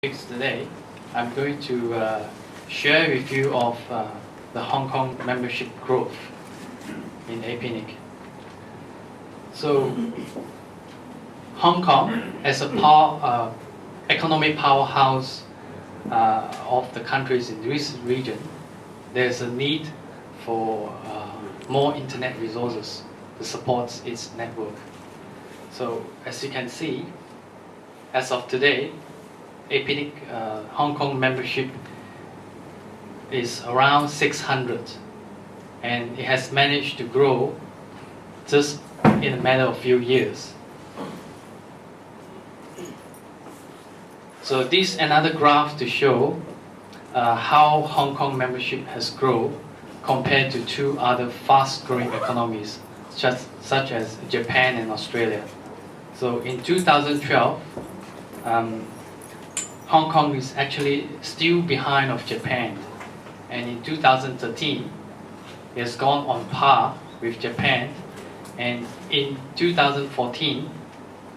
Today, I'm going to share with you of the Hong Kong membership growth in APNIC. So, Hong Kong, as a economic powerhouse of the countries in this region, there's a need for more internet resources to support its network. So, as you can see, as of today, APNIC Hong Kong membership is around 600, and it has managed to grow just in a matter of a few years. So this is another graph to show how Hong Kong membership has grown compared to two other fast-growing economies, such as Japan and Australia. So in 2012, Hong Kong is actually still behind of Japan, and in 2013 it has gone on par with Japan, and in 2014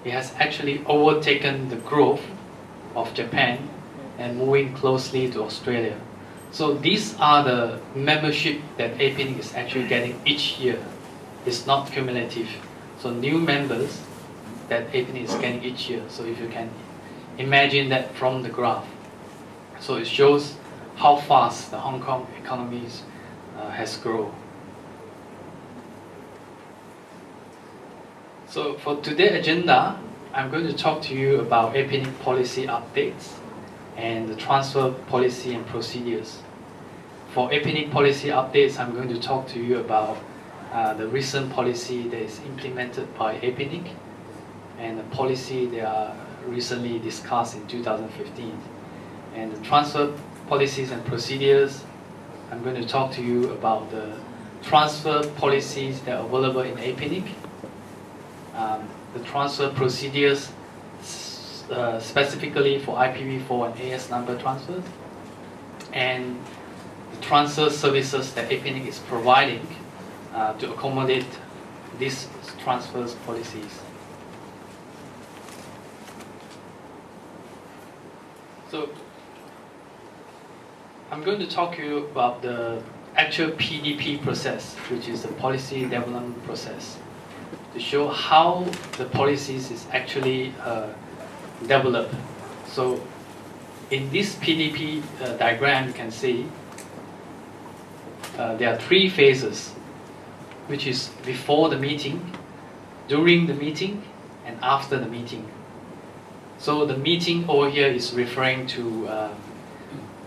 it has actually overtaken the growth of Japan and moving closely to Australia. So these are the membership that APNIC is actually getting each year. It's not cumulative. So new members that APNIC is getting each year. So if you can imagine that from the graph. So it shows how fast the Hong Kong economy has grown. So for today's agenda, I'm going to talk to you about APNIC policy updates and the transfer policy and procedures. For APNIC policy updates, I'm going to talk to you about the recent policy that is implemented by APNIC and the policy that are recently discussed in 2015. And the transfer policies and procedures, I'm going to talk to you about the transfer policies that are available in APNIC, the transfer procedures specifically for IPv4 and AS number transfers, and the transfer services that APNIC is providing to accommodate these transfer policies. So, I'm going to talk to you about the actual PDP process, which is the policy development process, to show how the policies is actually developed. So, in this PDP diagram, you can see there are three phases, which is before the meeting, during the meeting, and after the meeting. So the meeting over here is referring to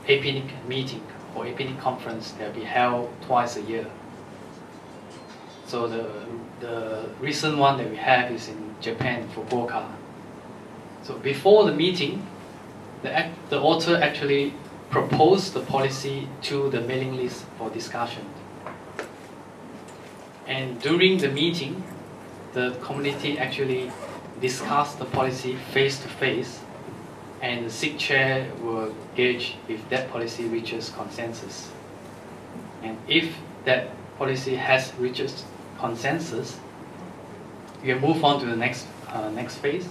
APNIC meeting or APNIC conference that will be held twice a year. So the recent one that we have is in Japan, Fukuoka. So before the meeting, the author actually proposed the policy to the mailing list for discussion. And during the meeting, the community actually discuss the policy face-to-face, and the SIG chair will gauge if that policy reaches consensus. And if that policy has reached consensus, you can move on to the next phase,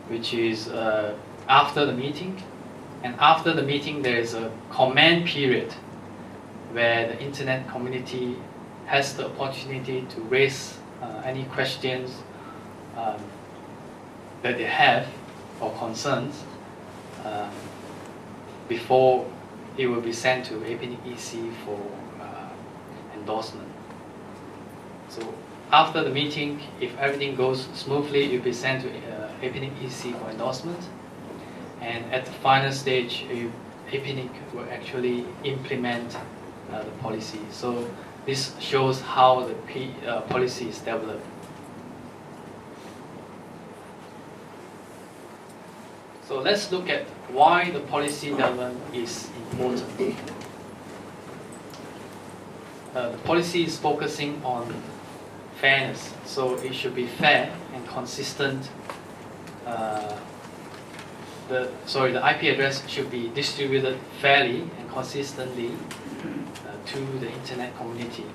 which is after the meeting. And after the meeting, there is a comment period where the internet community has the opportunity to raise any questions that they have or concerns before it will be sent to APNIC EC for endorsement. So after the meeting, if everything goes smoothly, it will be sent to APNIC EC for endorsement. And at the final stage, APNIC will actually implement the policy. So this shows how the policy is developed. So let's look at why the policy development is important. The policy is focusing on fairness, so it should be fair and consistent. The IP address should be distributed fairly and consistently to the internet community.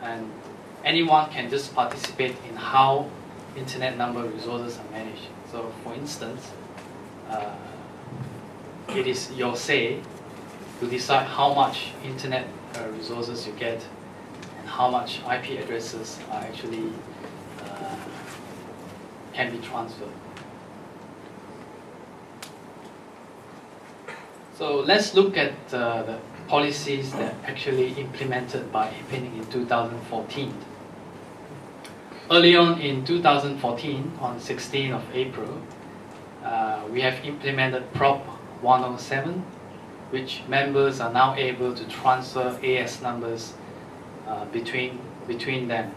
And anyone can just participate in how internet number resources are managed. So for instance, it is your say to decide how much internet resources you get and how much IP addresses are actually can be transferred. So let's look at the policies that actually implemented by APNIC in 2014. Early on in 2014, on 16th of April, we have implemented Prop 107, which members are now able to transfer AS numbers between them.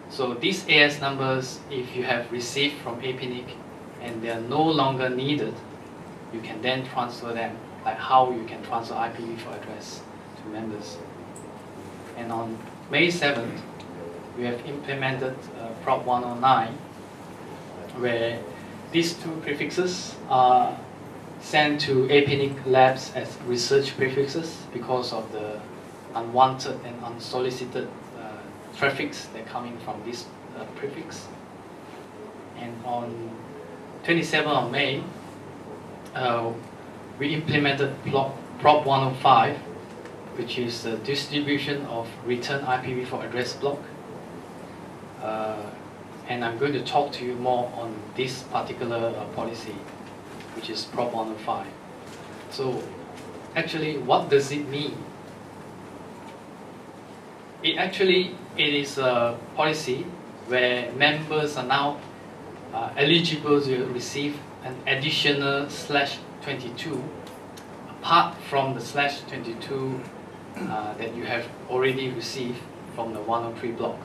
So these AS numbers, if you have received from APNIC and they are no longer needed, you can then transfer them, like how you can transfer IPv4 address to members. And on May 7th, we have implemented Prop 109, where these two prefixes are sent to APNIC labs as research prefixes because of the unwanted and unsolicited traffics that are coming from this prefix. And on 27th of May, we implemented Prop 105, which is the distribution of return IPv4 address block. And I'm going to talk to you more on this particular policy, which is Prop 105. So actually, what does it mean? It is a policy where members are now eligible to receive an additional /22 apart from the /22 that you have already received from the 103 block.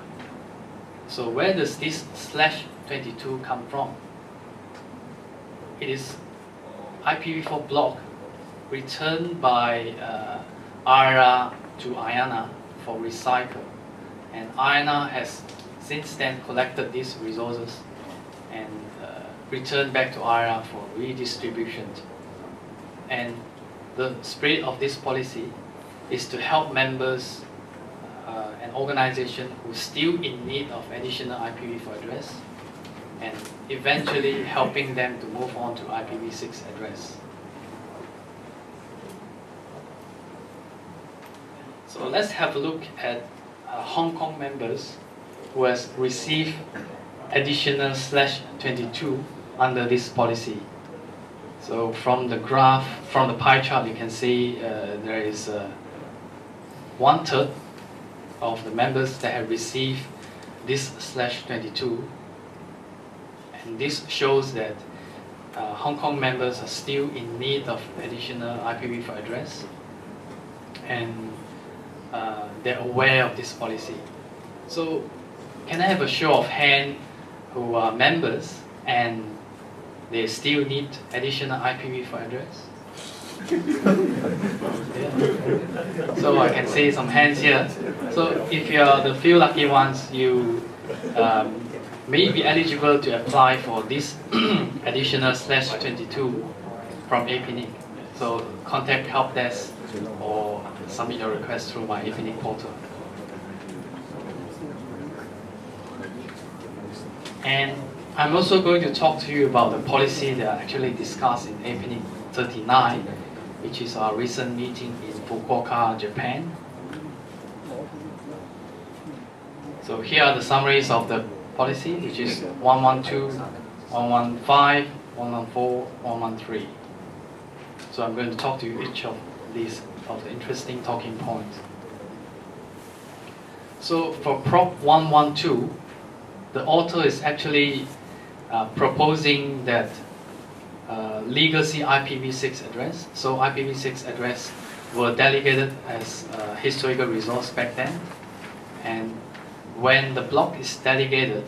So where does this /22 come from? It is IPv4 block returned by IRA to IANA for recycle, and IANA has since then collected these resources and returned back to IRA for redistribution. And the spirit of this policy is to help members and organizations who are still in need of additional IPv4 address, and eventually helping them to move on to IPv6 address. So let's have a look at Hong Kong members who has received additional /22 under this policy. So from the graph, from the pie chart, you can see there is 1/3 of the members that have received this /22, and this shows that Hong Kong members are still in need of additional IPv4 address, and they're aware of this policy. So can I have a show of hands who are members and they still need additional IPv4 address? Yeah. So I can see some hands here. So if you are the few lucky ones, you may be eligible to apply for this additional /22 from APNIC. So contact help desk or submit your request through my APNIC portal. And I'm also going to talk to you about the policy that are actually discussed in APNIC 39, which is our recent meeting in Fukuoka, Japan. So here are the summaries of the policy, which is 112, 115, 114, 113. So I'm going to talk to you each of these of the interesting talking points. So for Prop 112, the author is actually proposing that legacy IPv6 address. So IPv6 address were delegated as a historical resource back then, and when the block is delegated,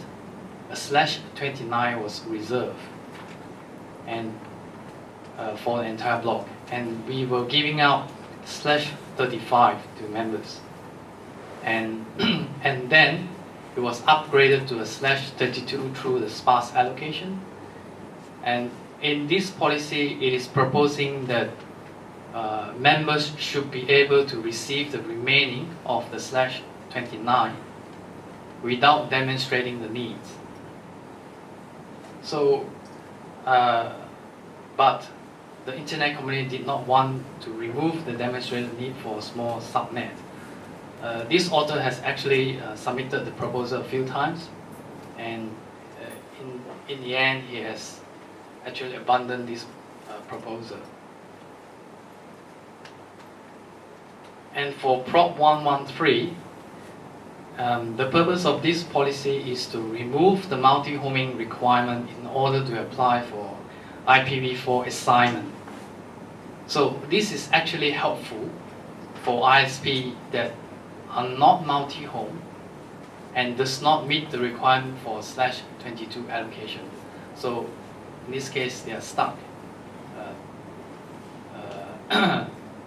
a /29 was reserved and for the entire block, and we were giving out /35 to members, and and then it was upgraded to a /32 through the sparse allocation. And in this policy, it is proposing that members should be able to receive the remaining of the /29 without demonstrating the needs. So, but the internet community did not want to remove the demonstrated need for a small subnet. This author has actually submitted the proposal a few times, and in the end he has actually abandoned this proposal. And for Prop 113, the purpose of this policy is to remove the multi-homing requirement in order to apply for IPv4 assignment. So this is actually helpful for ISP that are not multi-home and does not meet the requirement for /22 allocation. So in this case, they are stuck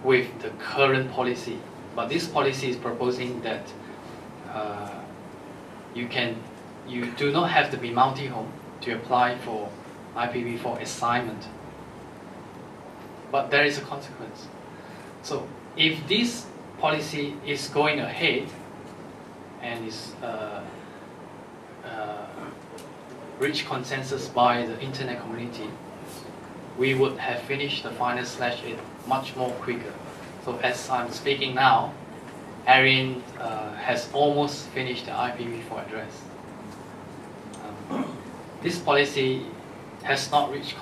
with the current policy. But this policy is proposing that you do not have to be multi-home to apply for IPv4 assignment. But there is a consequence. So if this policy is going ahead and is reach consensus by the internet community, we would have finished the final /8 much more quicker. So as I'm speaking now, Arian has almost finished the IPv4 address. This policy has not reached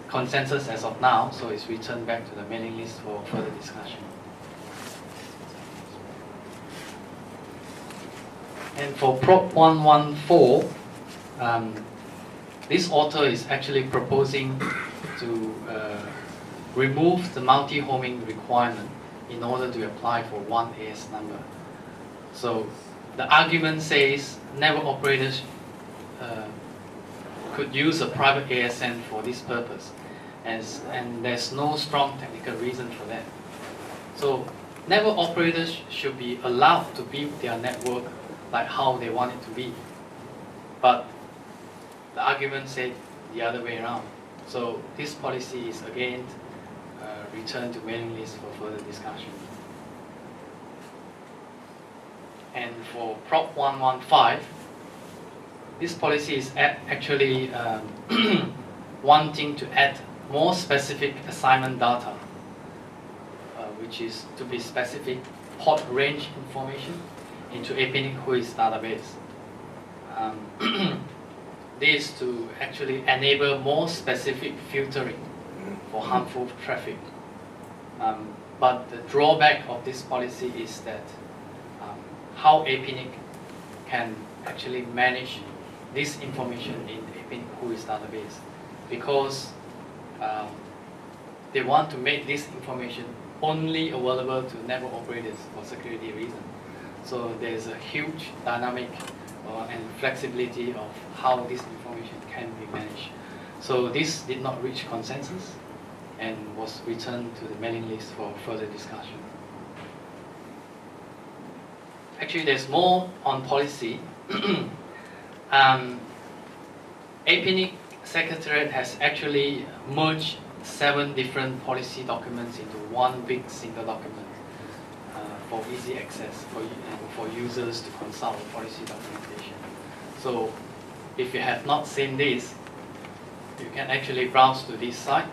consensus as of now, so it's returned back to the mailing list for further discussion. And for Prop 114, this author is actually proposing to remove the multi-homing requirement in order to apply for one AS number. So the argument says network operators could use a private ASN for this purpose, and there's no strong technical reason for that. So network operators should be allowed to build their network like how they want it to be. But the argument said the other way around. So this policy is again returned to mailing list for further discussion. And for Prop 115, this policy is actually wanting to add more specific assignment data, which is to be specific port range information into APNIC WHOIS database. This to actually enable more specific filtering for harmful traffic. But the drawback of this policy is that how APNIC can actually manage this information in APNIC WHOIS database, because they want to make this information only available to network operators for security reasons. So there's a huge dynamic and flexibility of how this information can be managed. So this did not reach consensus and was returned to the mailing list for further discussion. Actually, there's more on policy. APNIC Secretariat has actually merged 7 different policy documents into one big single document for easy access for users to consult the policy documentation. So if you have not seen this, you can actually browse to this site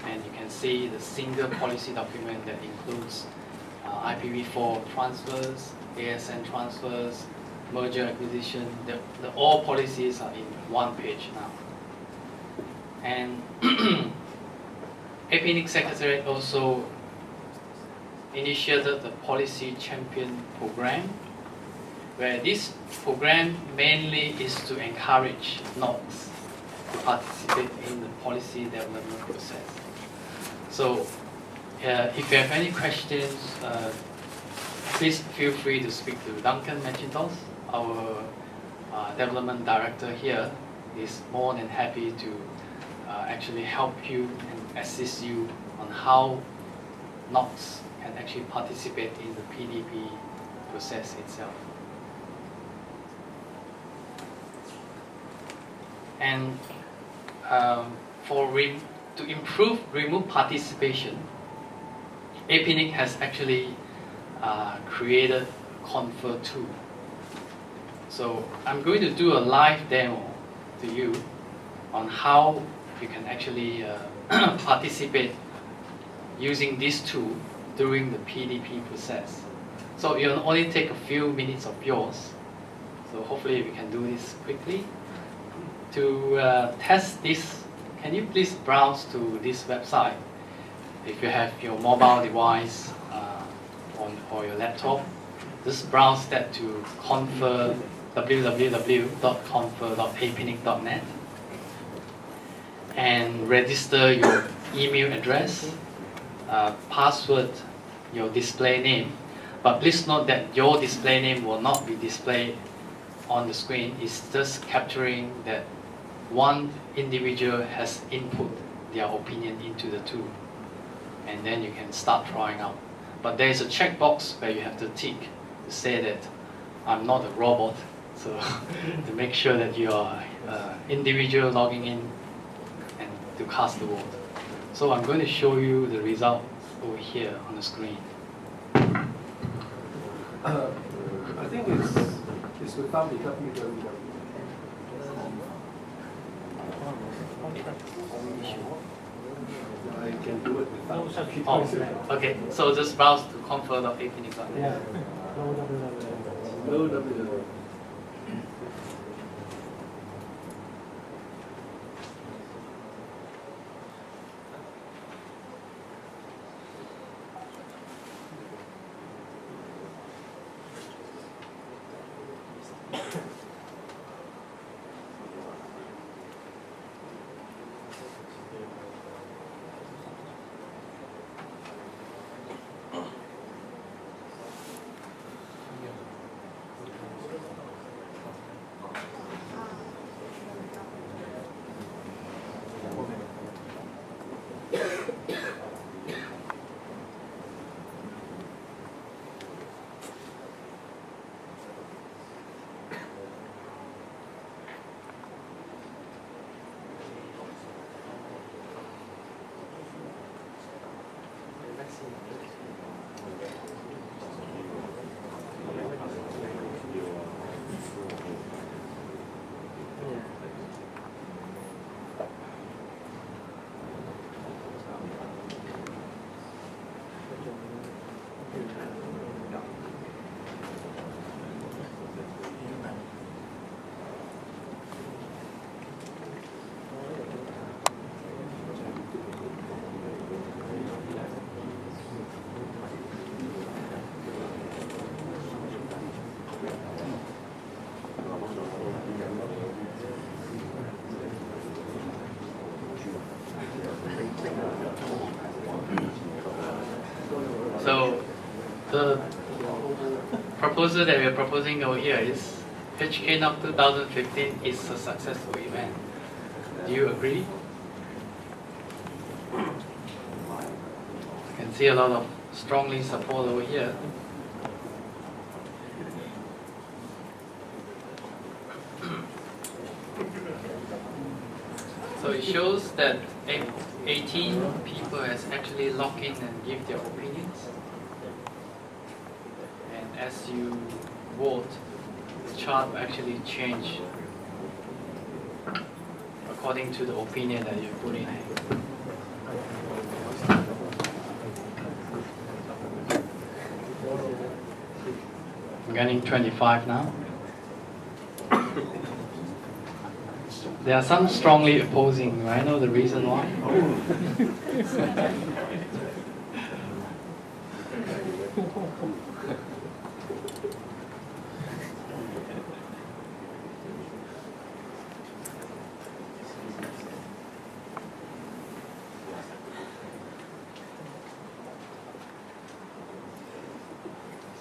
and you can see the single policy document that includes IPv4 transfers, ASN transfers, merger acquisition. All policies are in one page now. And APNIC Secretariat also initiated the Policy Champion Program, where this program mainly is to encourage nodes to participate in the policy development process. So if you have any questions, please feel free to speak to Duncan McIntosh, our development director here. He's more than happy to actually help you and assist you on how nodes can actually participate in the PDP process itself. And to improve remote participation, APNIC has actually created Confer tool. So I'm going to do a live demo to you on how you can actually participate using this tool during the PDP process. So it'll only take a few minutes of yours. So hopefully we can do this quickly. To test this, can you please browse to this website if you have your mobile device or your laptop. Just browse that to confer www.confer.apnic.net and register your email address, password, your display name. But please note that your display name will not be displayed on the screen. It's just capturing that one individual has input their opinion into the tool, and then you can start trying out. But there is a checkbox where you have to tick to say that I'm not a robot, so to make sure that you are individual logging in and to cast the vote. So I'm going to show you the results over here on the screen. I think it's without the www. I can do it without. Oh, okay. So just browse to confer.apnic.net. Yeah. No www. So the proposal that we are proposing over here is KEYNOTE 2015 is a successful event. Do you agree? You can see a lot of strongly support over here. So it shows that 18 people has actually logged in and give their opinions. And as you vote, the chart will actually change according to the opinion that you put in. I'm getting 25 now. There are some strongly opposing. I know the reason why.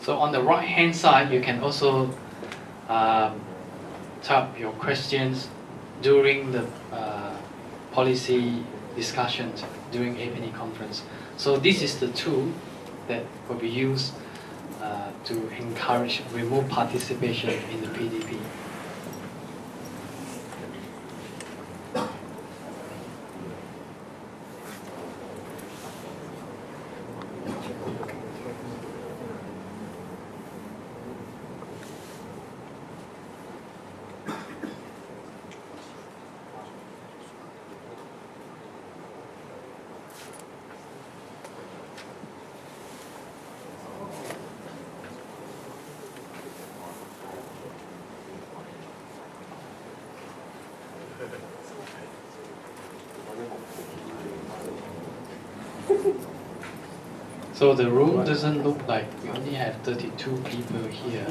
So on the right hand side, you can also type your questions during the policy discussions during APNIC conference. So this is the tool that will be used to encourage remote participation in the PDP. So the room doesn't look like we only have 32 people here.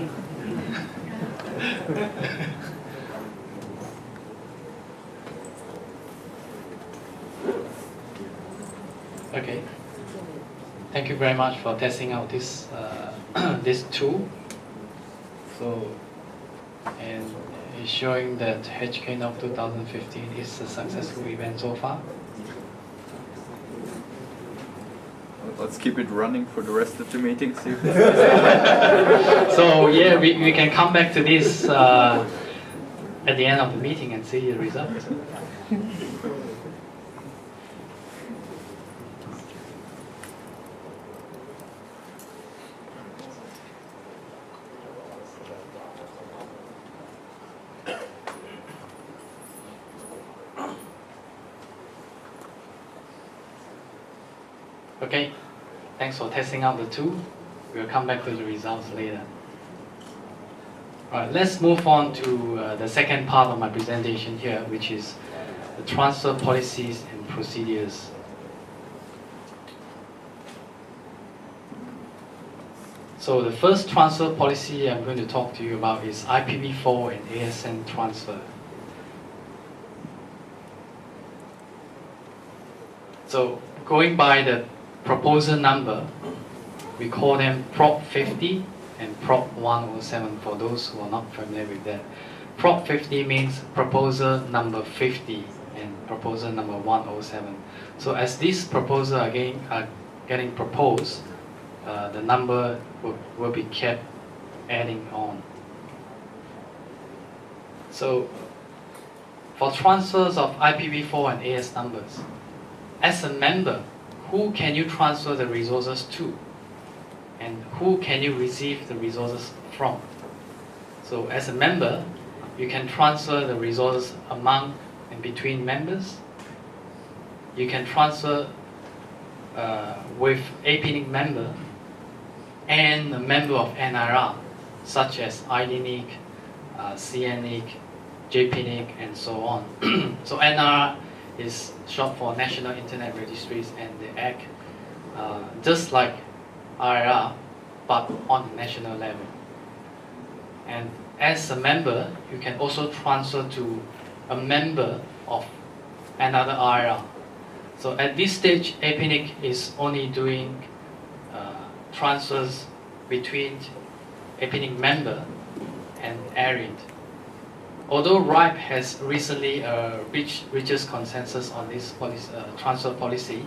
Okay. Thank you very much for testing out this this tool. So, and it's showing that KEYNOTE 2015 is a successful event so far. Let's keep it running for the rest of the meeting. See if So yeah, we can come back to this at the end of the meeting and see the result. Okay, thanks for testing out the tool. We'll come back to the results later. Alright, let's move on to the second part of my presentation here, which is the transfer policies and procedures. So the first transfer policy I'm going to talk to you about is IPv4 and ASN transfer. So going by the proposal number, we call them Prop 50 and Prop 107 for those who are not familiar with that. Prop 50 means proposal number 50 and proposal number 107. So as these proposals are getting proposed, the number will be kept adding on. So for transfers of IPv4 and AS numbers, as a member, who can you transfer the resources to? And who can you receive the resources from? So as a member, you can transfer the resources among and between members. You can transfer with APNIC member and a member of NIR, such as IDNIC, CNIC, JPNIC, and so on. So NIR is short for National Internet Registries, and they act just like IRR, but on the national level. And as a member, you can also transfer to a member of another IRR. So at this stage, APNIC is only doing transfers between APNIC member and ARID. Although RIPE has recently reached consensus on this transfer policy,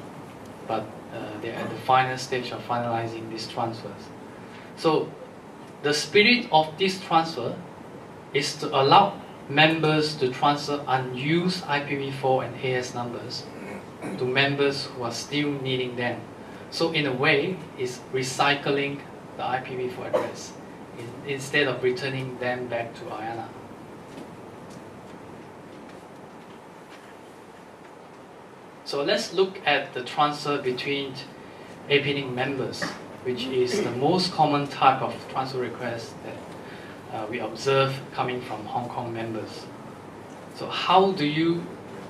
but they're at the final stage of finalizing these transfers. So the spirit of this transfer is to allow members to transfer unused IPv4 and AS numbers to members who are still needing them. So in a way, it's recycling the IPv4 address instead of returning them back to IANA. So let's look at the transfer between APNIC members, which is the most common type of transfer request that we observe coming from Hong Kong members. So how do you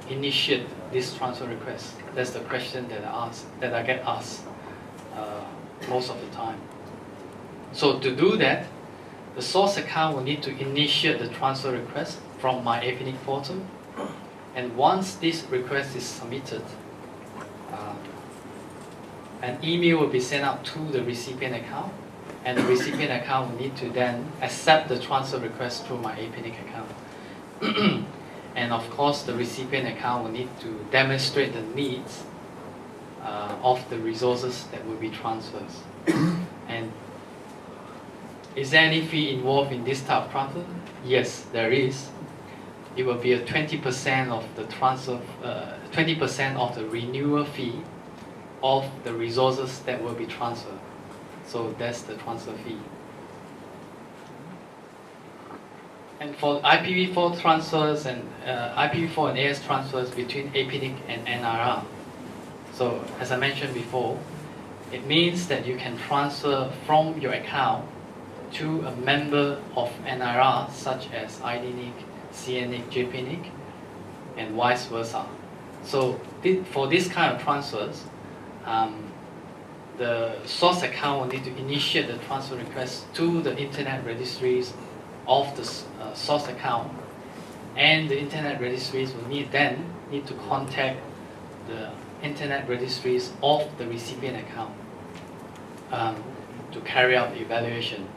initiate this transfer request? That's the question that I get asked most of the time. So to do that, the source account will need to initiate the transfer request from my APNIC portal. And once this request is submitted, an email will be sent out to the recipient account, and the recipient account will need to then accept the transfer request through my APNIC account. And of course, the recipient account will need to demonstrate the needs of the resources that will be transferred. And is there any fee involved in this type of transfer? Yes, there is. It will be a 20% of the transfer, 20% of the renewal fee of the resources that will be transferred. So that's the transfer fee. And for IPv4 transfers and IPv4 and AS transfers between APNIC and NIR, so as I mentioned before, it means that you can transfer from your account to a member of NIR, such as IDNIC, CNIC, JPNIC, and vice versa. So for this kind of transfers, the source account will need to initiate the transfer request to the internet registries of the source account, and the internet registries will then need to contact the internet registries of the recipient account to carry out the evaluation.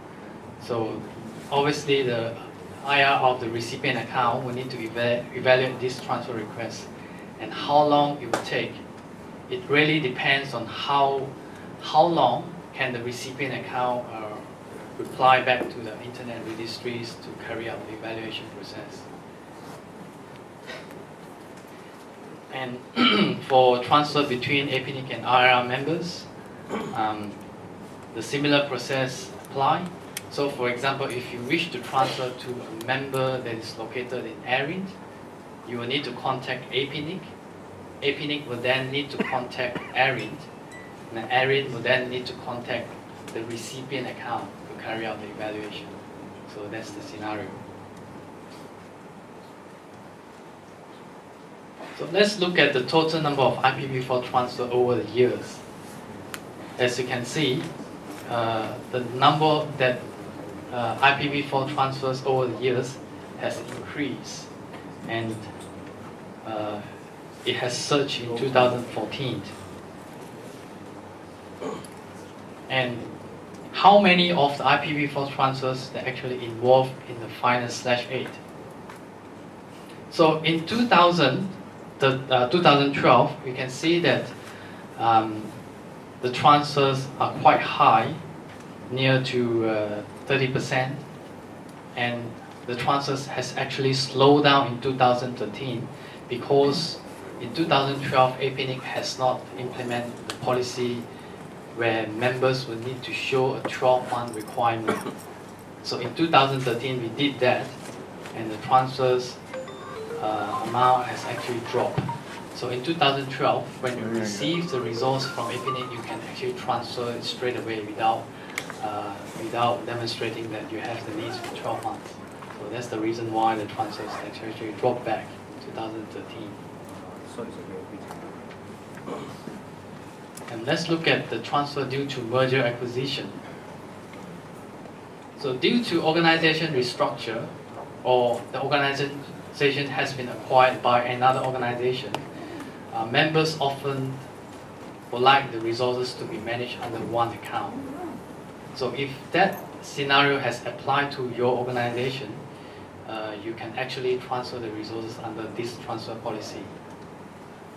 So obviously the IR of the recipient account will need to evaluate this transfer request, and how long it will take. It really depends on how long can the recipient account reply back to the internet registries to carry out the evaluation process. And for transfer between APNIC and IR members, the similar process apply. So for example, if you wish to transfer to a member that is located in ARINT, you will need to contact APNIC. APNIC will then need to contact ARINT, and ARINT will then need to contact the recipient account to carry out the evaluation. So that's the scenario. So let's look at the total number of IPv4 transfer over the years. As you can see, the number that IPv4 transfers over the years has increased, and it has surged in 2014. And how many of the IPv4 transfers that actually involved in the final /8? So in 2012, we can see that the transfers are quite high, near to 30%, and the transfers has actually slowed down in 2013 because in 2012 APNIC has not implemented the policy where members will need to show a 12-month requirement. So in 2013 we did that, and the transfers amount has actually dropped. So in 2012, when you receive the resource from APNIC, you can actually transfer it straight away without demonstrating that you have the needs for 12 months. So that's the reason why the transfers actually dropped back in 2013. And let's look at the transfer due to merger acquisition. So due to organization restructure, or the organization has been acquired by another organization, members often would like the resources to be managed under one account. So if that scenario has applied to your organization, you can actually transfer the resources under this transfer policy.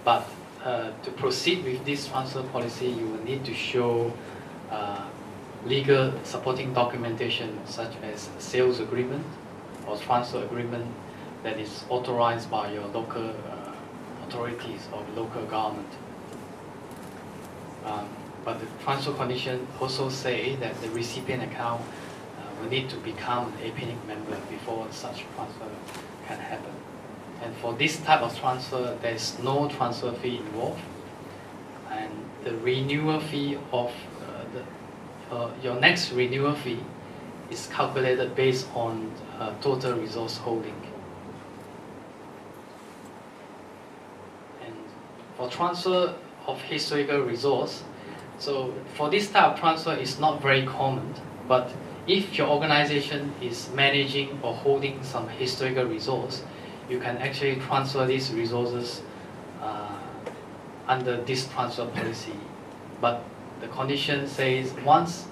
But to proceed with this transfer policy, you will need to show legal supporting documentation such as sales agreement or transfer agreement that is authorized by your local authorities or local government. But the transfer condition also say that the recipient account will need to become an APNIC member before such transfer can happen. And for this type of transfer, there is no transfer fee involved, and the renewal fee of your next renewal fee is calculated based on total resource holding. And for transfer of historical resource, so for this type of transfer, it's not very common, but if your organization is managing or holding some historical resource, you can actually transfer these resources under this transfer policy. But the condition says once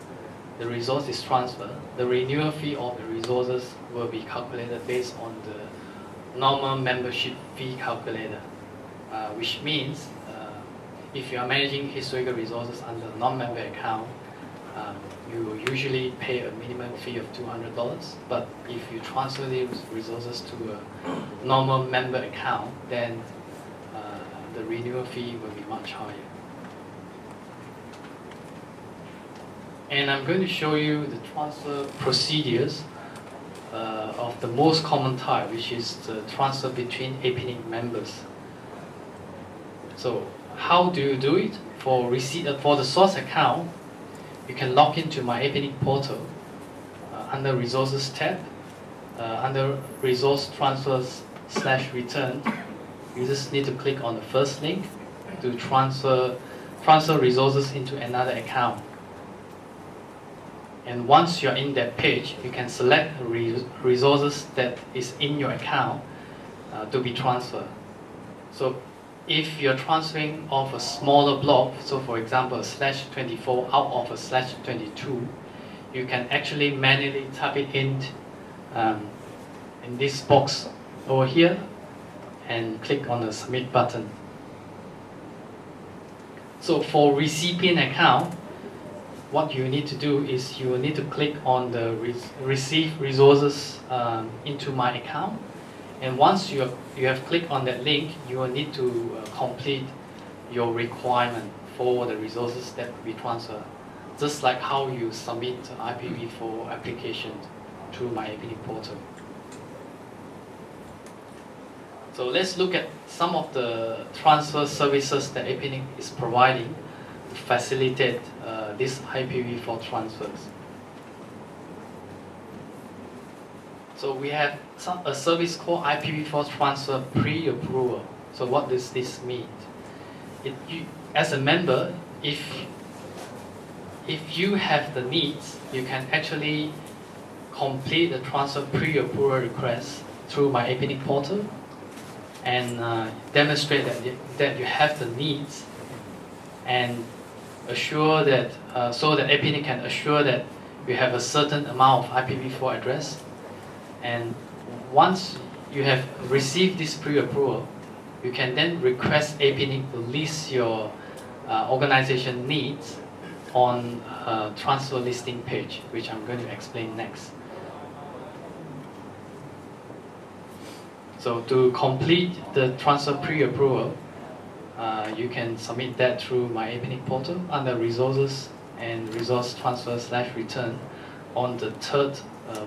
the resource is transferred, the renewal fee of the resources will be calculated based on the normal membership fee calculator, which means if you are managing historical resources under a non-member account, you usually pay a minimum fee of $200. But if you transfer these resources to a normal member account, then the renewal fee will be much higher. And I'm going to show you the transfer procedures of the most common type, which is the transfer between APNIC members. So how do you do it? For the source account, you can log into my APNIC portal under Resources tab, under Resource Transfers /return. You just need to click on the first link to transfer transfer resources into another account. And once you're in that page, you can select resources that is in your account to be transferred. So if you're transferring of a smaller block, so for example a /24 out of a /22, you can actually manually type it in this box over here and click on the submit button. So for recipient account, what you need to do is you will need to click on the receive resources into my account, and once you have clicked on that link, you will need to complete your requirement for the resources that will be transferred, just like how you submit IPv4 application through my APNIC portal. So let's look at some of the transfer services that APNIC is providing to facilitate these IPv4 transfers. So we have a service called IPv4 transfer pre-approval. So what does this mean? As a member, if you have the needs, you can actually complete the transfer pre-approval request through my APNIC portal and demonstrate that you have the needs, and assure that so that APNIC can assure that you have a certain amount of IPv4 address. And once you have received this pre-approval, you can then request APNIC to list your organization needs on a transfer listing page, which I'm going to explain next. So to complete the transfer pre-approval, you can submit that through my APNIC portal under resources and resource transfer /return. On the third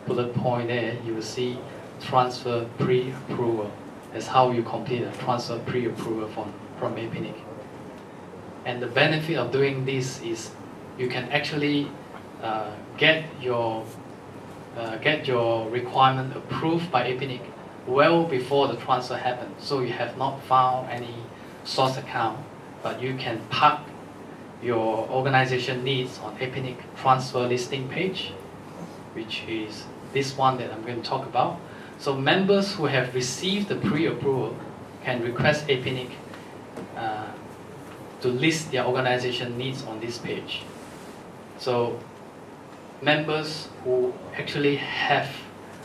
bullet point there, you will see transfer pre-approval. That's how you complete a transfer pre-approval from APNIC. And the benefit of doing this is you can actually get your requirement approved by APNIC well before the transfer happens. So you have not found any source account, but you can park your organization needs on APNIC transfer listing page, which is this one that I'm going to talk about. So members who have received the pre-approval can request APNIC to list their organization needs on this page. So members who actually have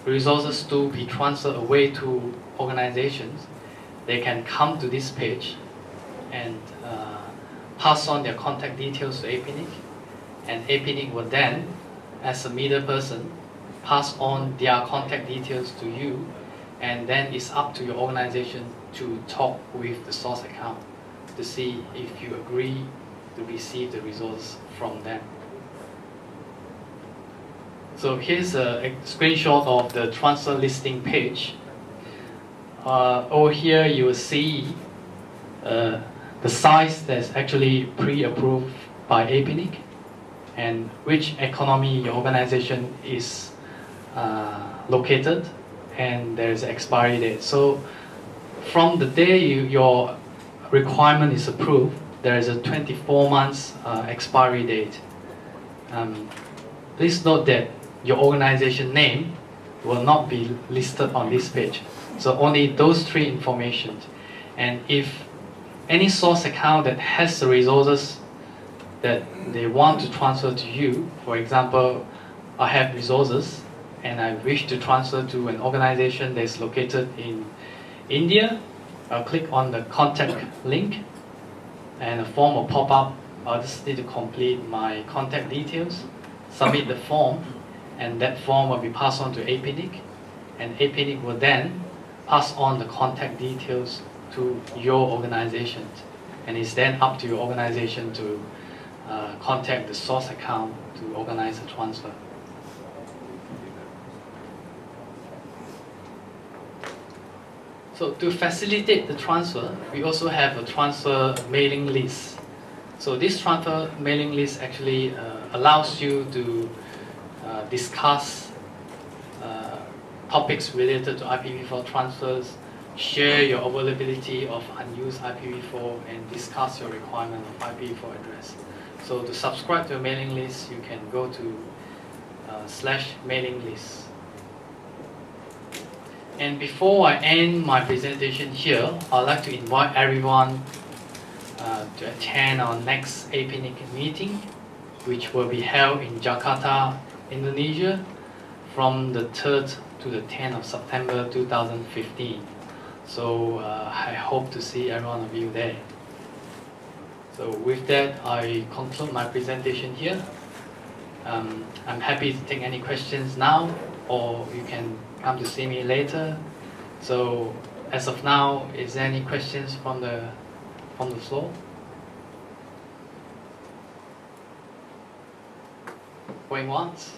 resources to be transferred away to organizations, they can come to this page and pass on their contact details to APNIC, and APNIC will then, as a middle person, pass on their contact details to you, and then it's up to your organization to talk with the source account to see if you agree to receive the resource from them. So here's a screenshot of the transfer listing page. Over here you will see the size that's actually pre-approved by APNIC and which economy your organization is located, and there's an expiry date. So from the day your requirement is approved, there is a 24 months expiry date. Please note that your organization name will not be listed on this page. So only those three informations. And if any source account that has the resources that they want to transfer to you, for example, I have resources and I wish to transfer to an organization that's located in India, I'll click on the contact link and a form will pop up. I'll just need to complete my contact details, submit the form, and that form will be passed on to APNIC, and APNIC will then pass on the contact details to your organization, and it's then up to your organization to contact the source account to organize the transfer. So to facilitate the transfer, we also have a transfer mailing list. So this transfer mailing list actually allows you to discuss topics related to IPv4 transfers share your availability of unused IPv4 and discuss your requirement of IPv4 address. So to subscribe to a mailing list, you can go to /mailing list. And before I end my presentation here, I'd like to invite everyone to attend our next APNIC meeting, which will be held in Jakarta, Indonesia, from the 3rd to the 10th of September 2015. So I hope to see every one of you there. So with that, I conclude my presentation here. I'm happy to take any questions now, or you can come to see me later. So as of now, is there any questions from the floor? Going once?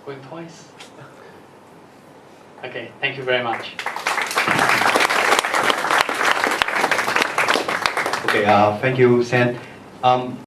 Going twice? Okay, thank you very much. Okay, thank you, Sam.